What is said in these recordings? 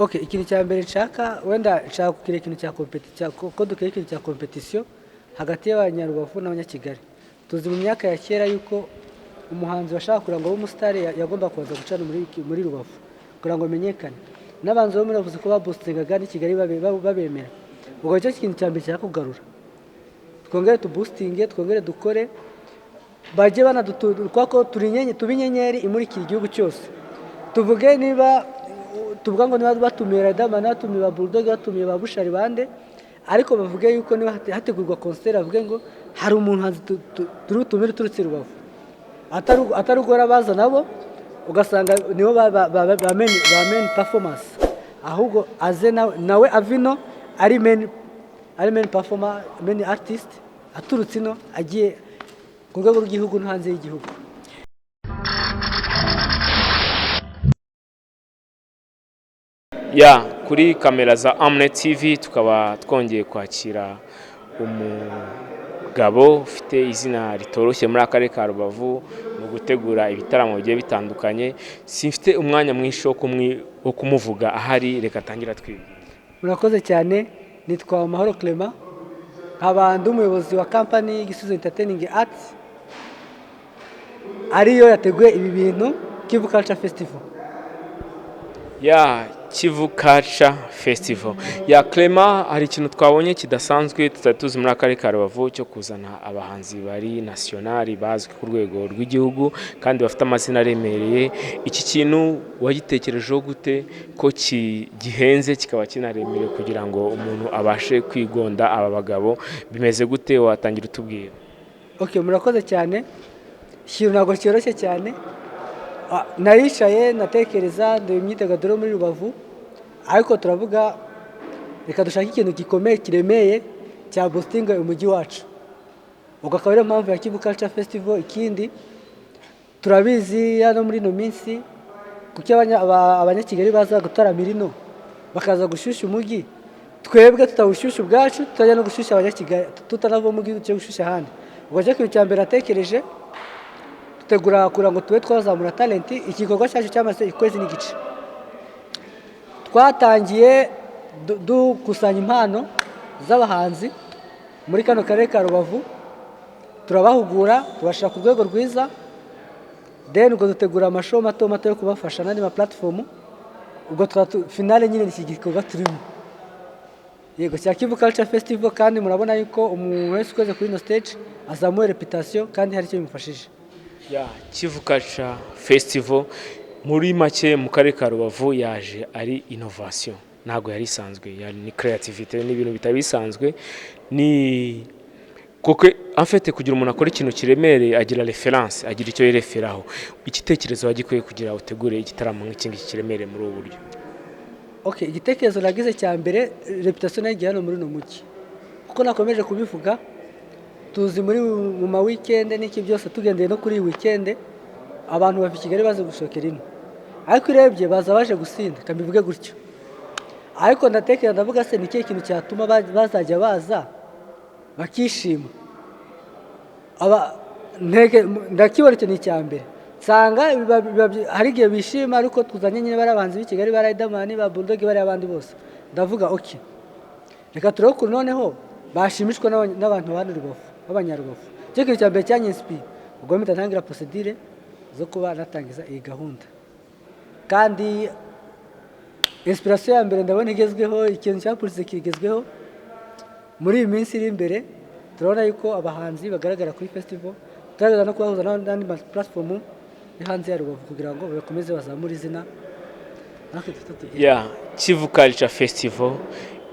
Okay, ikintu cya mbere nshaka wenda nshaka kugira ikintu cya competition ko dukira ikintu cya competition hagati y'abanyarubavu n'abanyakigali. Tuzi mu myaka ya kera yuko umuhanzi washaka kugira ngo umusitari yagomba kuza gucana muri Rubavu kugira ngo amenyekane. N'abanzi bo muri bavuze ko baboostingaga ni Kigali babemera. Ubwo icyo kintu cya mbere cyaka kugarura. Twongere tuboostinge, twongere dukore baje banaduturwa ko tubinyenyeri imurikira igihugu cyose. Tuvuge niba tuvuga ngo niba batumira Riderman, batumira ba Bulldog, batumira ba Bushari bande, ariko bavuge yuko niba hategurwa concert avuge ngo hari umuntu hanze turi turutse Rubavu. Atari ugora baza nabo ugasanga nibo ba main performance, ahubwo aze nawe avino ari main performer, main artist aturutse ino agiye ku rwego rw'igihugu no hanze y'igihugu. Ya kuri kamera za Amnet TV tukaba twongeye kwakira umugabo ufite izina ritoroshye muri akarere ka Rubavu mu gutegura ibitaramo bigiye bitandukanye. Simfite umwanya mwinshi wo kumuvuga ahari, reka tangira twibwira. Murakoze cyane, nitwa Mahoro Clement, nkaba umuyobozi wa company Gisubizo Entertaining Arts ariyo yateguye ibi bintu Kivu Culture Festival. Ya Kivu Culture Festival ya Clement, hari ikintu twabonye kidasanzwe tutatuzi muri akarere ka Rubavu cyo kuzana abahanzi bari nationali bazwi ku rwego rw'igihugu kandi bafite amazina aremereye. Iki kintu wagitekerejeho gute ko gihenze kikaba kinaremereye kugira ngo umuntu abashe kwigonda aba bagabo? Bimeze gute, watangira utubwira? Okay, murakoze cyane. Ikintu ntabwo cyoroshye cyane. Narishaye natekereza ndo imyidagaduro muri Rubavu, ariko turavuga reka dushaka ikintu gikomeye kiremeye cya boosting umujyi wacu. Ugakaba ari mpamvu ya Kivu Culture Festival. Ikindi turabizi hano muri no minsi kuko abanyakigali baza gutaramira ino bakaza gushusha umujyi, twebwe tutawushusha ubwacu tutajya no gushusha abanyakigali, tutanava mu gihugu cyo gushusha handi. Ubwo cyo kintu cya mbere atekereje tegura kugira ngo tube twazamura talent. Igikorwa cyacu cyamaze ikwezi n'igice. Twatangiye dukusanya impano z'abahanzi muri kano karere ka Rubavu, turabahugura tubashaka ku rwego rwiza, then ubwo dutegura amashow mato yo kubafasha n'andi ma platform. Ubwo finale nyine iki gikorwa turimo yego cya Kivu Culture Festival, kandi murabona yuko umuntu wese ukoze kuri no stage azamuye reputation kandi hari icyo bimufashije. Ya Kivu Culture Festival muri make mu karere ka Rubavu yaje ari innovation, ntago yari isanzwe, ni creativity n'ibintu bitabisanzwe. Ni kuko en fait kugira umuntu akora ikintu kiremereye agira reference, agira icyo yereferaho. Igitekerezo wagikuye kugira utegure igitaramo nk'iki ngiki kiremereye muri ubu buryo? Okay, igitekerezo nagize cya mbere reputation yagiye hano muri no mujyi, kuko nakomeje kubivuga tuzi muri mu ma weekend n'iki byose tugendeye no kuri weekend abantu bava Kigali baze gushokera ino, ariko irebye baza baje gusinda kambivuge gutyo. Ariko ndatekereza ndavuga se niki kintu cyatuma bazajya baza bakishima. Ndakibona cyo ni cyambere sanga hari gihe bishima, ariko tuzanye nyine barabanzi b'Kigali ba Riderman ba Bulldog bari abandi bose. Ndavuga okay, reka turebe ko noneho bashimishwa n'abantu bandi Rubavu abanyarubavu. Cyo kintu cyambere cyanyinspire, ubwo mitatangira procedure zo kuba natangiza iyi gahunda. Kandi inspiration ya mbere ndabona igezweho, ikintu cya police kigezweho muri iyi minsi iri imbere. Turabona yuko abahanzi bagaragara kuri festival, turaza no kubahuza n'andi platform hanze ya Rubavu kugira ngo bakomeze bazamure izina. Ya Kivu Culture Festival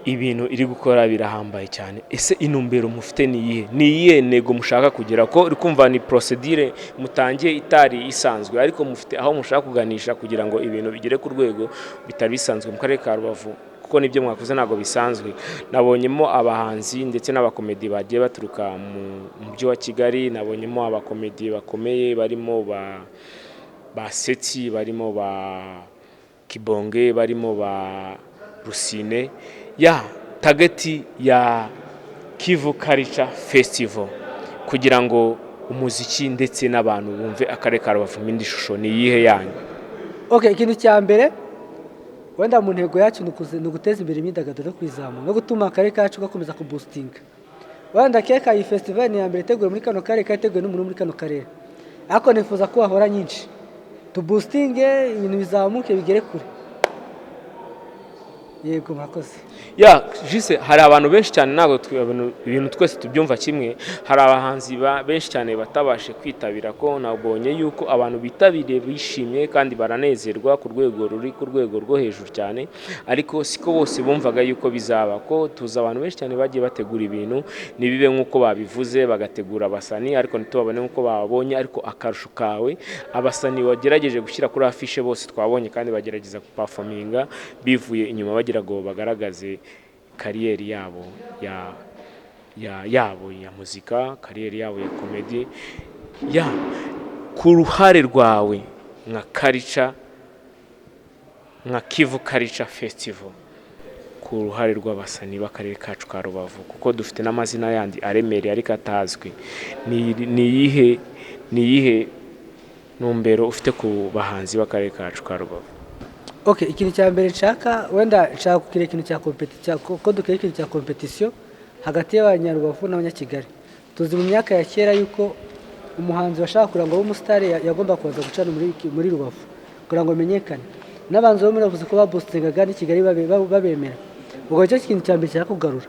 ibintu iri gukora birahambaye cyane. Ese inumbero mufite ni iyihe nego mushaka kugera ko uri kumva ni procedure mutangiye itari isanzwe, ariko mufite aho mushaka kuganisha kugira ngo ibintu bigere ku rwego bitari bisanzwe mu karere ka Rubavu? Kuko nibyo mwakoze ntago bisanzwe. Nabonyemo abahanzi ndetse n'abakomedi bagiye baturuka mu mujyi wa Kigali, nabonyemo abakomedi bakomeye barimo ba Seti, barimo ba Kibonge, barimo ba Rusine. Ya target ya Kivu Culture Festival kugira ngo umuziki ndetse n'abantu bumve akarere ka Rubavu indi shusho ni yihe yanyu? Okay, ikintu cya mbere wenda mu ntego yacu ni uguteza imbere imyidagaduro no kwizamura no gutuma akarere kacu gakomeza kubustinga. Wenda keka iyi festival ni ya mbere iteguwe muri kano karere, kateguwe n'umuntu muri kano karere, ariko nifuza ko hahora nyinshi, tubustinge ibintu bizamuke bigere kure. Yego murakoze. Jise hari abantu benshi cyane, ntabwo ibintu twese tubyumva kimwe. Hari abahanzi benshi cyane batabashe kwitabira, ko nabonye yuko abantu bitabiriye bishimye kandi baranezerwa ku rwego rwo hejuru cyane, ariko siko bose bumvaga yuko bizaba. Ko tuzi abantu benshi cyane bagiye bategura ibintu nibibe nk'uko babivuze, bagategura abasani ariko ntitubabone nk'uko babonye. Ariko akarusho kawe, abasani wagerageje gushyira kuri afishe bose twabonye kandi bagerageza kuperforminga bivuye inyuma, bagira ngo bagaragaze kariyeri yabo ya muzika, kariyeri yabo ya komedi. Ku ruhare rwawe nka Culture, nka Kivu Culture Festival, ku ruhare rw'abasani b'akarere kacu ka Rubavu, kuko dufite n'amazina yandi aremereye ariko atazwi, ni iyihe ntumbero ufite ku bahanzi b'akarere kacu ka Rubavu? Okay, ikintu cya mbere nshaka, wenda nshaka kukira ikintu cya competition, ko dukora ikintu cya competition hagati y'abanyarubavu n'abanyakigali. Tuzi mu myaka ya kera yuko umuhanzi washaka kugira ngo umustar yagomba kuza gucana muri Rubavu kugira ngo menyekane, n'abanzi bo muri Rubavu ko babustingaga ni Kigali babemera. Ubwo cyo kintu cya mbere cya kugarura,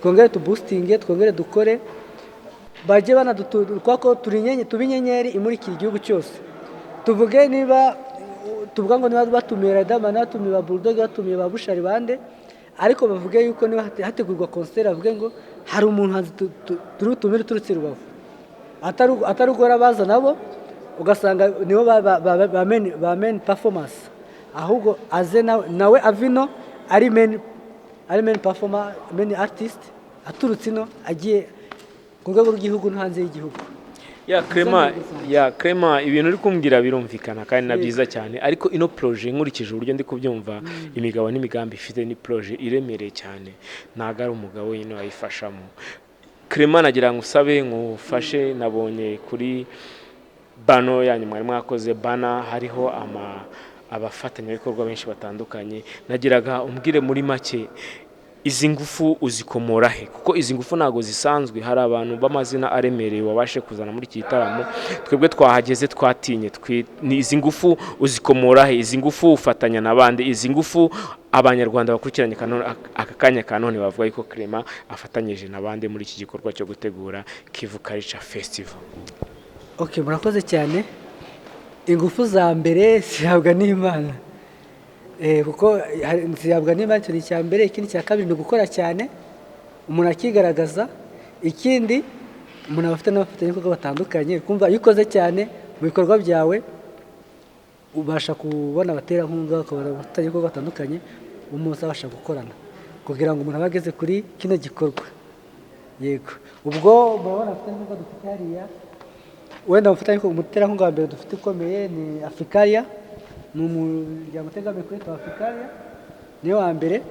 twongere tubustinge, twongere dukore, baje banadutuka ko tubinyenyeri imurikira igihugu cyose. Tuvuge niba tuvuga ngo niba batumira Damana, batumira Bulldog, batumira Babushari bande, ariko bavuge yuko niba hategurwa concert, bavuge ngo hari umuntu turi turutse Rubavu, atarugora baza nabo ugasanga nibo ba main performance, ahubwo aze nawe avino ari main performer, main artist, aturutse ino agiye ku rwego rw'igihugu no hanze y'igihugu. Clement, ibintu uri kumbwira birumvikana kandi na byiza cyane, ariko ino projet nkurikije uburyo ndi kubyumva, imigabo n'imigambi ifite, ni projet iremereye cyane, ntago ari umugabo wenyine wayifashamo. Clement, nagira ngo usabe ngufashe, nabonye kuri bano yanyu mwari mwakoze bana hariho abafatanyabikorwa benshi batandukanye, nagiraga umbwire muri make izi ngufu uzikomora he, kuko izi ngufu ntago zisanzwe. Hari abantu b'amazina aremereye wabashe kuzana muri iki gitaramo, twebwe twahageze twatinye. Ni izi ngufu uzikomora he, izi ngufu ufatanya n'abandi, izi ngufu abanyarwanda bakurikiranye aka kanya ka none bavuga yuko Clement afatanyije n'abandi muri iki gikorwa cyo gutegura Kivu Culture Festival? Okay, murakoze cyane. Ingufu za mbere zihabwa n'Imana, kuko zihabwa n'Imana, cyo ni cya mbere. Ikindi cya kabiri ni gukora cyane, umuntu akigaragaza. Ikindi umuntu afite n'abafatanyabikorwa batandukanye, kumva iyo ukoze cyane mu bikorwa byawe ubasha kubona abaterankunga, ukabona abafatanyabikorwa batandukanye, umuntu abasha gukorana kugira ngo umuntu abageze kuri kino gikorwa. Yego, ubwo murabona abafatanyabikorwa dufite hariya, wenda umuterankunga wa mbere dufite ukomeye ni Africaria, ni umuryango utegamiye kuri Africaria, niyo wa mbere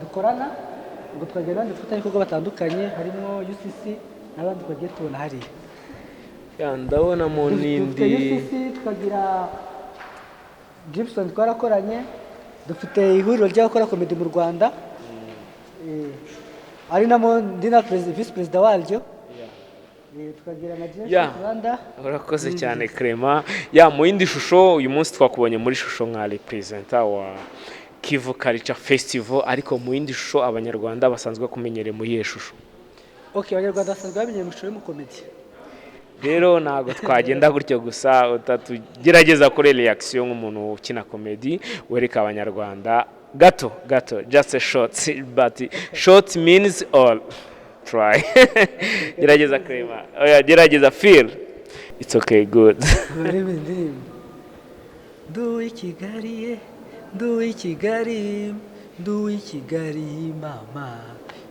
dukorana. Ubwo twagenda dufite ibikorwa batandukanye, harimo UCC n'abandi twagiye tubona hariya. Ndabona mu nindi UCC, tukagira Gibson twarakoranye, dufite ihuriro ry'abakora komedi mu Rwanda, ari namo ndi na vice perezida waryo. Urakoze cyane Clement. Mu yindi shusho, uyu munsi twakubonye muri shusho nka representa wa Kivu Culture Festival, ariko mu yindi shusho abanyarwanda basanzwe kumenyere muri iyo shusho. Okay, abanyarwanda basanzwe bamenyere mu shusho y'umukomedi. Rero ntago twagenda gutyo gusa, utatugerageza kuri reaction nk'umuntu ukina komedi, wereka abanyarwanda gato, just a short, but short means all. Try. Gerageza Clement. Gerageza feel. It's okay, good. Nduwi Kigali mama,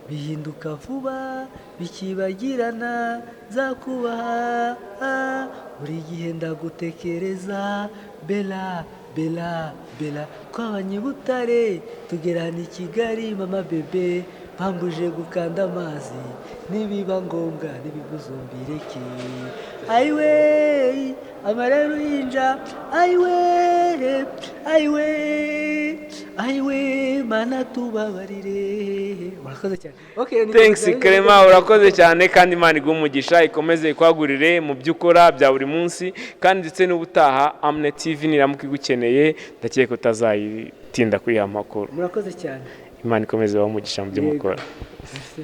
bihinduka vuba bikibagirana, zakubaha buri gihe ndagutekereza, bela twabanye Butare tugerana i Kigali mama bebe, mpambuje gukanda amazi, nibiba ngombwa nibibuzumbireke. Aiwe amarero y'inja, aiwe ayiwe mana tubabarire. Urakoze cyane. Okay, thanks Clement, urakoze cyane kandi Imana iguhe umugisha ikomeze ikwagurire mu byo ukora bya buri munsi kandi ndetse n'ubutaha Amne TV niramuka igukeneye ndakeka utazayitinda kuyiha amakuru. Murakoze cyane. Imana ikomeze ibahe umugisha mu byo mukora. Merci.